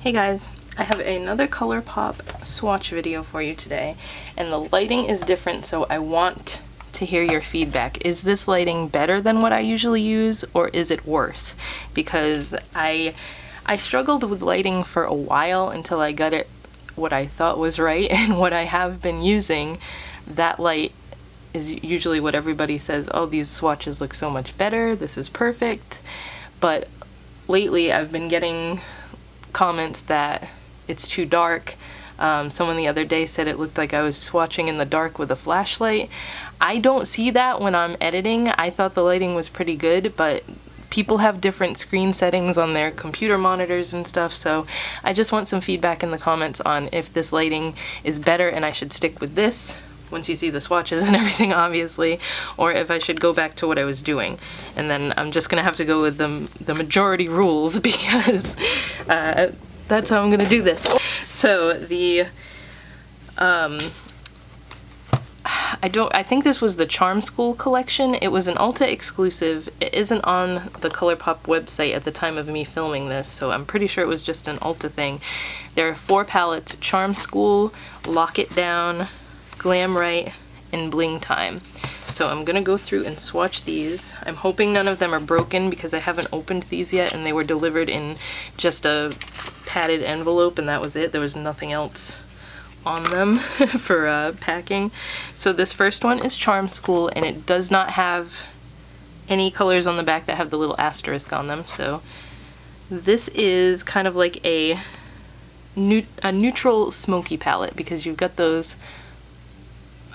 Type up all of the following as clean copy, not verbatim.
Hey guys, I have another ColourPop swatch video for you today, and the lighting is different, so I want to hear your feedback. Is this lighting better than what I usually use, or is it worse? Because I struggled with lighting for a while until I got it what I thought was right, and what I have been using, that light is usually what everybody says, oh, these swatches look so much better, this is perfect. But lately I've been getting comments that it's too dark. Someone the other day said it looked like I was swatching in the dark with a flashlight. I don't see that when I'm editing. I thought the lighting was pretty good, but people have different screen settings on their computer monitors and stuff, so I just want some feedback in the comments on if this lighting is better and I should stick with this once you see the swatches and everything, obviously, or if I should go back to what I was doing. And then I'm just gonna have to go with the majority rules because that's how I'm gonna do this. So the I think this was the Charm School collection. It was an Ulta exclusive. It isn't on the ColourPop website at the time of me filming this, so I'm pretty sure it was just an Ulta thing. There are 4 palettes: Charm School, Lock It Down, Glamorite, and Bling Time. So I'm gonna go through and swatch these. I'm hoping none of them are broken because I haven't opened these yet, and they were delivered in just a padded envelope, and that was it. There was nothing else on them for packing. So this first one is Charm School, and it does not have any colors on the back that have the little asterisk on them. So this is kind of like a neutral smoky palette because you've got those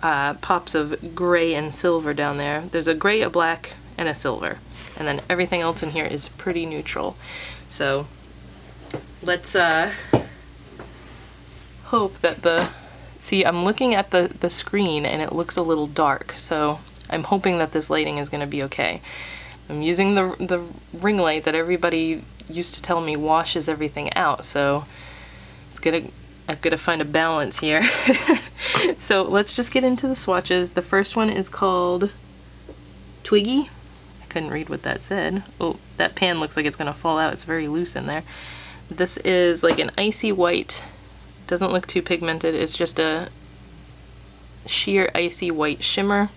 pops of gray and silver down there. There's a gray, a black, and a silver, and then everything else in here is pretty neutral. So let's hope that see, I'm looking at the screen and it looks a little dark, so I'm hoping that this lighting is gonna be okay. I'm using the ring light that everybody used to tell me washes everything out, so I've got to find a balance here. So let's just get into the swatches. The first one is called Twiggy. I couldn't read what that said. Oh, that pan looks like it's gonna fall out. It's very loose in there. This is like an icy white. Doesn't look too pigmented. It's just a sheer icy white shimmer.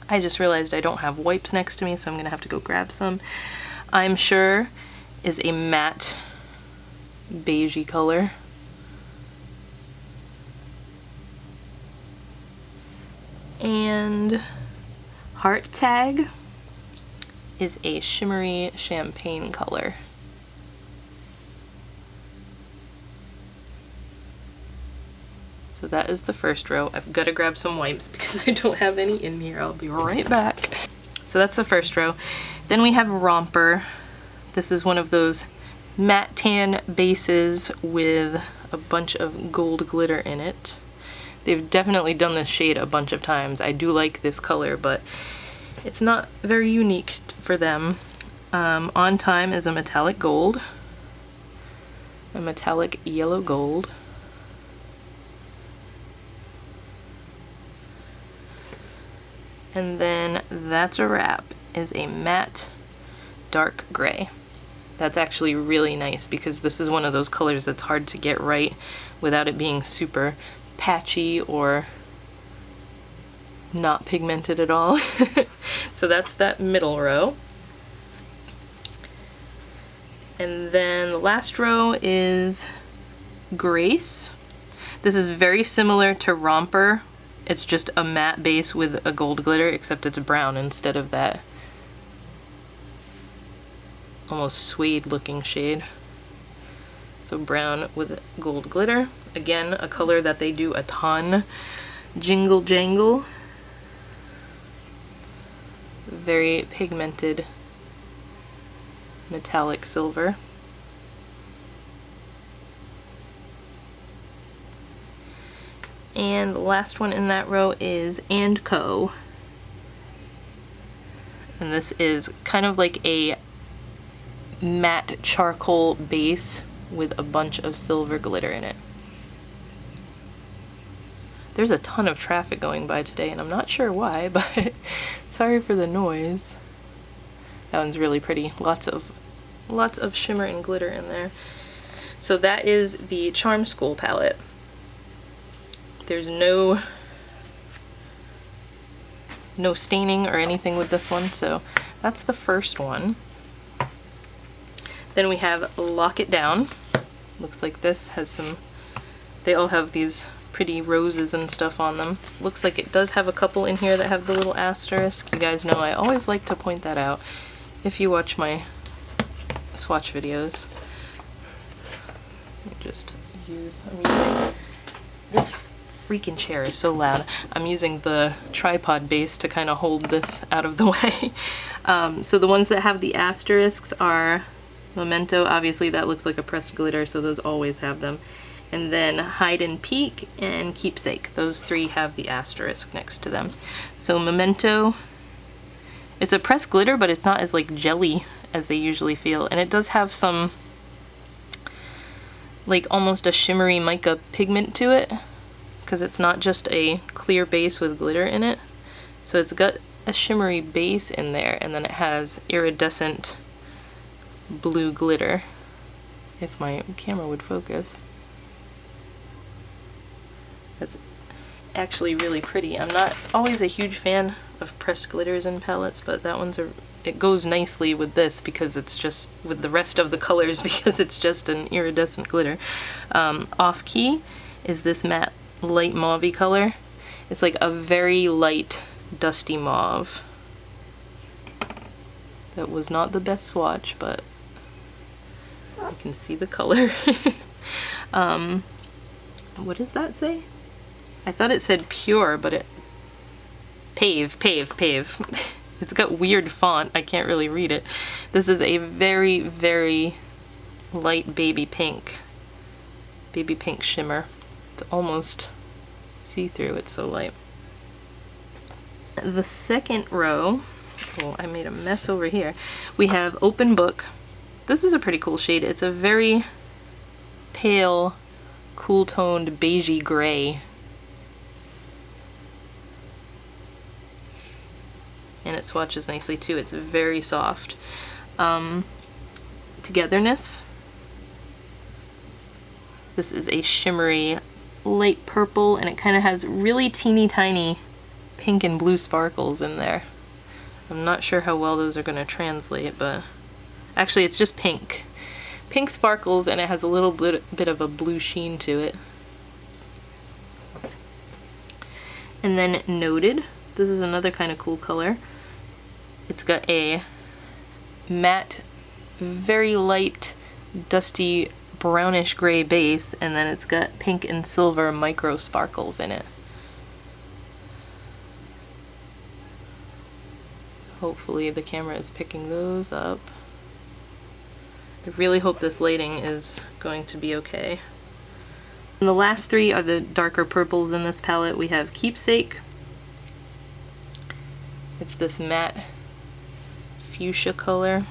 I just realized I don't have wipes next to me, so I'm gonna have to go grab some. I'm Sure is a matte beigey color. And Heart Tag is a shimmery champagne color. So that is the first row. I've got to grab some wipes because I don't have any in here. I'll be right back. So that's the first row. Then we have Romper. This is one of those matte tan bases with a bunch of gold glitter in it. They've definitely done this shade a bunch of times. I do like this color, but it's not very unique for them. On Time is a metallic gold, a metallic yellow gold, and then That's a Wrap is a matte dark gray. That's actually really nice because this is one of those colors that's hard to get right without it being super patchy or not pigmented at all. So that's that middle row. And then the last row is Grace. This is very similar to Romper. It's just a matte base with a gold glitter, except it's brown instead of that almost suede looking shade. So brown with gold glitter. Again, a color that they do a ton. Jingle Jangle. Very pigmented metallic silver. And the last one in that row is And Co. And this is kind of like a matte charcoal base with a bunch of silver glitter in it. There's a ton of traffic going by today, and I'm not sure why, but sorry for the noise. That one's really pretty. Lots of shimmer and glitter in there. So that is the Charm School palette. There's no staining or anything with this one, so that's the first one. Then we have Lock It Down. Looks like this has some, they all have these pretty roses and stuff on them. Looks like it does have a couple in here that have the little asterisk. You guys know I always like to point that out if you watch my swatch videos. I'm using, this freaking chair is so loud. I'm using the tripod base to kind of hold this out of the way. So the ones that have the asterisks are Memento, obviously that looks like a pressed glitter, so those always have them. And then Hide and Peek and Keepsake. Those three have the asterisk next to them. So Memento, it's a pressed glitter, but it's not as like jelly as they usually feel. And it does have some like almost a shimmery mica pigment to it, because it's not just a clear base with glitter in it. So it's got a shimmery base in there, and then it has iridescent blue glitter. If my camera would focus. That's actually really pretty. I'm not always a huge fan of pressed glitters in palettes, but that one's it goes nicely with this because it's just with the rest of the colors because it's just an iridescent glitter. Off Key is this matte light mauve-y color. It's like a very light dusty mauve. That was not the best swatch, but you can see the color. What does that say? I thought it said Pure, but it... Pave. It's got weird font. I can't really read it. This is a very, very light baby pink. Baby pink shimmer. It's almost see-through. It's so light. The second row... Oh, I made a mess over here. We have Open Book. This is a pretty cool shade. It's a very pale, cool-toned beigey gray. And it swatches nicely too. It's very soft. Togetherness. This is a shimmery light purple, and it kind of has really teeny tiny pink and blue sparkles in there. I'm not sure how well those are going to translate, but actually it's just pink. Pink sparkles, and it has a little bit of a blue sheen to it. And then Noted. This is another kind of cool color. It's got a matte, very light, dusty, brownish gray base, and then it's got pink and silver micro sparkles in it. Hopefully the camera is picking those up. I really hope this lighting is going to be okay. And the last three are the darker purples in this palette. We have Keepsake. It's this matte fuchsia color,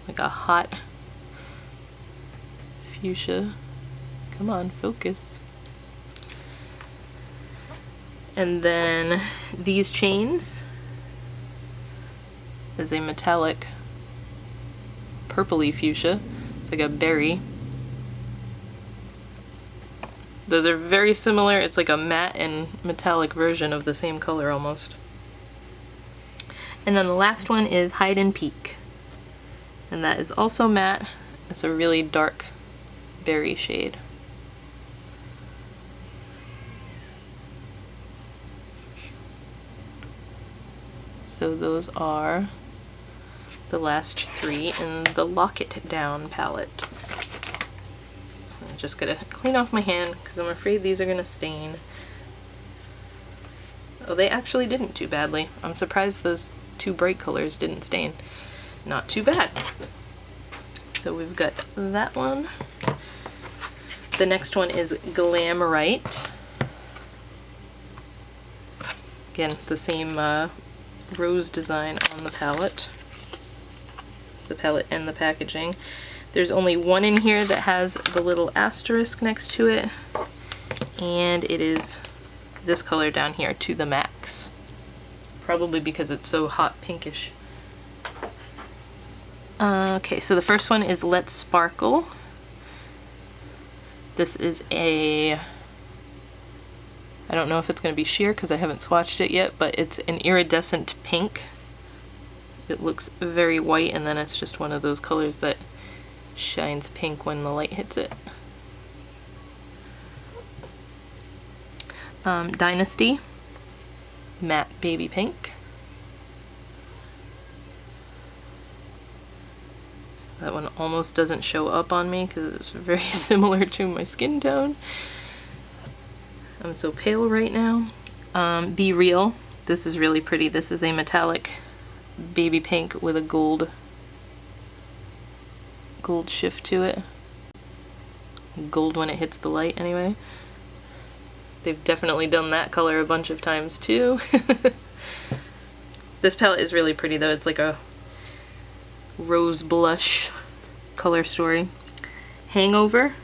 like a hot fuchsia. Come on, focus. And then These Chains is a metallic purpley fuchsia. It's like a berry. Those are very similar. It's like a matte and metallic version of the same color almost. And then the last one is Hide and Peek. And that is also matte. It's a really dark berry shade. So those are the last three in the Lock It Down palette. I'm just gonna clean off my hand because I'm afraid these are gonna stain. Oh, they actually didn't too badly. I'm surprised those two bright colors didn't stain. Not too bad. So we've got that one. The next one is Glamorite. Again, the same rose design on the palette and the packaging. There's only one in here that has the little asterisk next to it, and it is this color down here, To the Max. Probably because it's so hot pinkish. Okay, so the first one is Let's Sparkle. This is a, I don't know if it's going to be sheer because I haven't swatched it yet, but it's an iridescent pink. It looks very white, and then it's just one of those colors that shines pink when the light hits it. Dynasty, matte baby pink. That one almost doesn't show up on me because it's very similar to my skin tone. I'm so pale right now. Be Real. This is really pretty. This is a metallic baby pink with a gold shift to it. Gold when it hits the light anyway. They've definitely done that color a bunch of times too. This palette is really pretty though. It's like a rose blush color story. Hangover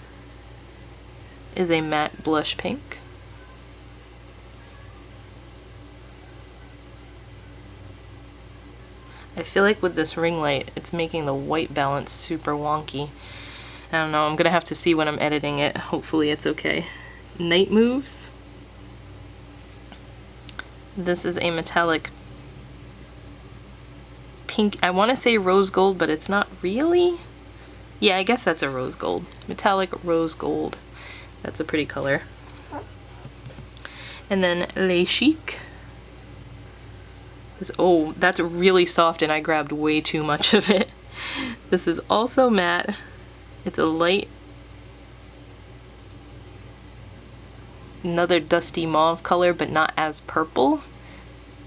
is a matte blush pink. I feel like with this ring light, it's making the white balance super wonky. I don't know, I'm gonna have to see when I'm editing it. Hopefully it's okay. Night Moves. This is a metallic pink. I want to say rose gold, but it's not really. Yeah, I guess that's a rose gold. Metallic rose gold. That's a pretty color. And then Les Chic. Oh, that's really soft and I grabbed way too much of it. This is also matte. It's a light, another dusty mauve color, but not as purple.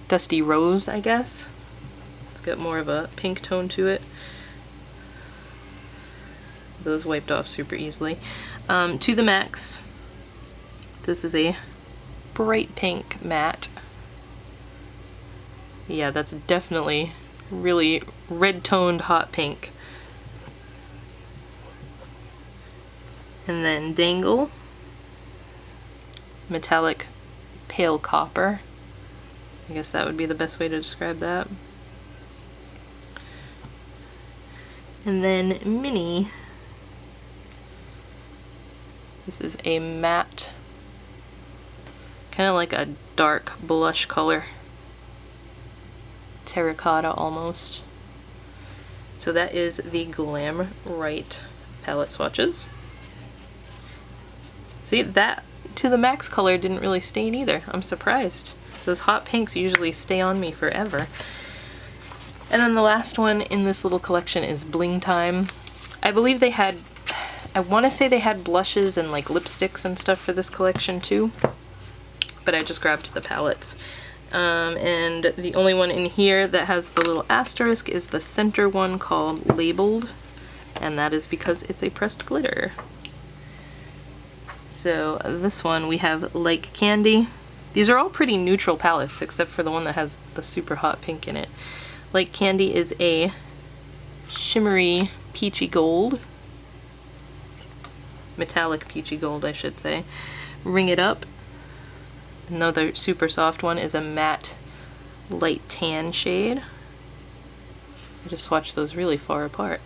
Dusty rose, I guess. It's got more of a pink tone to it. Those wiped off super easily. To the Max. This is a bright pink matte. Yeah, that's definitely really red-toned hot pink. And then Dangle, metallic pale copper. I guess that would be the best way to describe that. And then Mini. This is a matte, kind of like a dark blush color. Terracotta almost. So that is the Glamorite palette swatches. See, that To the Max color didn't really stain either. I'm surprised. Those hot pinks usually stay on me forever. And then the last one in this little collection is Bling Time. I believe they had, I want to say they had blushes and like lipsticks and stuff for this collection too, but I just grabbed the palettes. And the only one in here that has the little asterisk is the center one called Labeled, and that is because it's a pressed glitter. So this one we have Like Candy. These are all pretty neutral palettes except for the one that has the super hot pink in it. Like Candy is a shimmery peachy gold. Metallic peachy gold, I should say. Ring It Up. Another super soft one is a matte light tan shade. I just swatched those really far apart.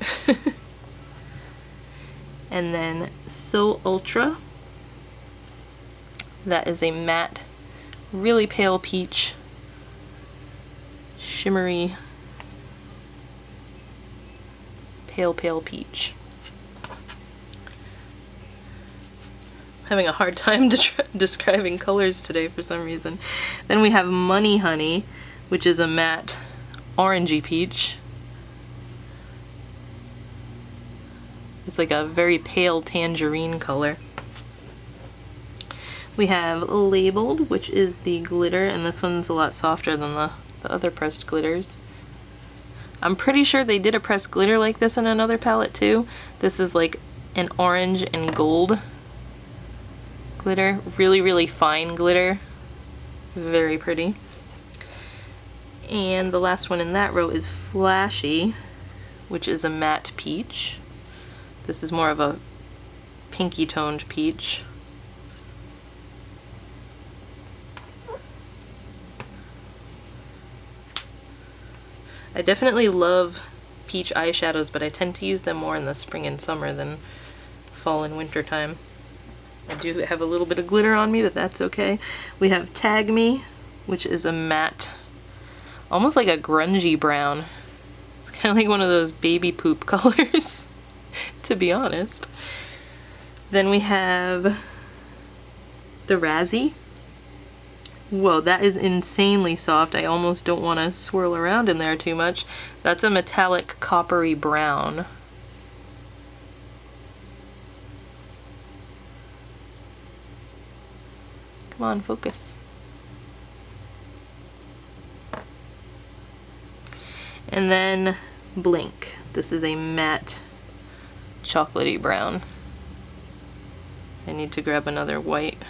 And then So Ultra. That is a matte, really pale peach, shimmery, pale peach. Having a hard time describing colors today for some reason. Then we have Money Honey, which is a matte orangey peach. It's like a very pale tangerine color. We have Labeled, which is the glitter, and this one's a lot softer than the other pressed glitters. I'm pretty sure they did a pressed glitter like this in another palette too. This is like an orange and gold glitter, really fine glitter, very pretty. And the last one in that row is Flashy, which is a matte peach. This is more of a pinky toned peach. I definitely love peach eyeshadows, but I tend to use them more in the spring and summer than fall and winter time. I do have a little bit of glitter on me, but that's okay. We have Tag Me, which is a matte, almost like a grungy brown. It's kind of like one of those baby poop colors, to be honest. Then we have the Razzie. Whoa, that is insanely soft. I almost don't want to swirl around in there too much. That's a metallic coppery brown. Come on, focus. And then Blink. This is a matte chocolatey brown. I need to grab another white,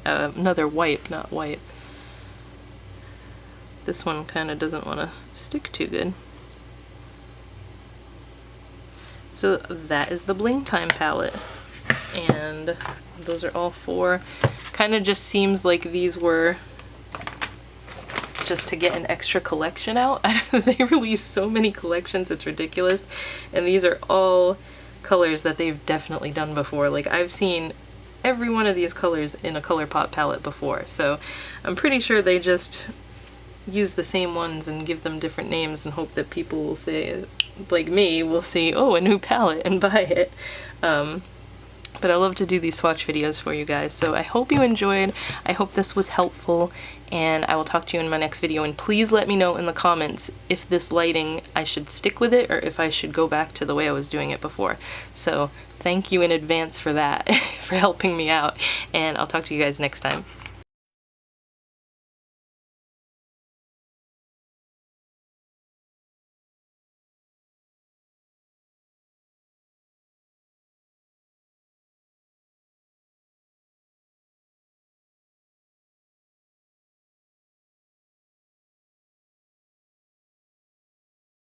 another wipe, not white. This one kind of doesn't want to stick too good. So that is the Bling Time palette. And those are all 4. Kind of just seems like these were just to get an extra collection out. They release so many collections, it's ridiculous. And these are all colors that they've definitely done before. Like, I've seen every one of these colors in a ColourPop palette before, so I'm pretty sure they just use the same ones and give them different names and hope that people will say, like me, will see, oh, a new palette, and buy it. But I love to do these swatch videos for you guys, so I hope you enjoyed. I hope this was helpful, and I will talk to you in my next video. And please let me know in the comments if this lighting, I should stick with it or if I should go back to the way I was doing it before. So thank you in advance for that, for helping me out, and I'll talk to you guys next time.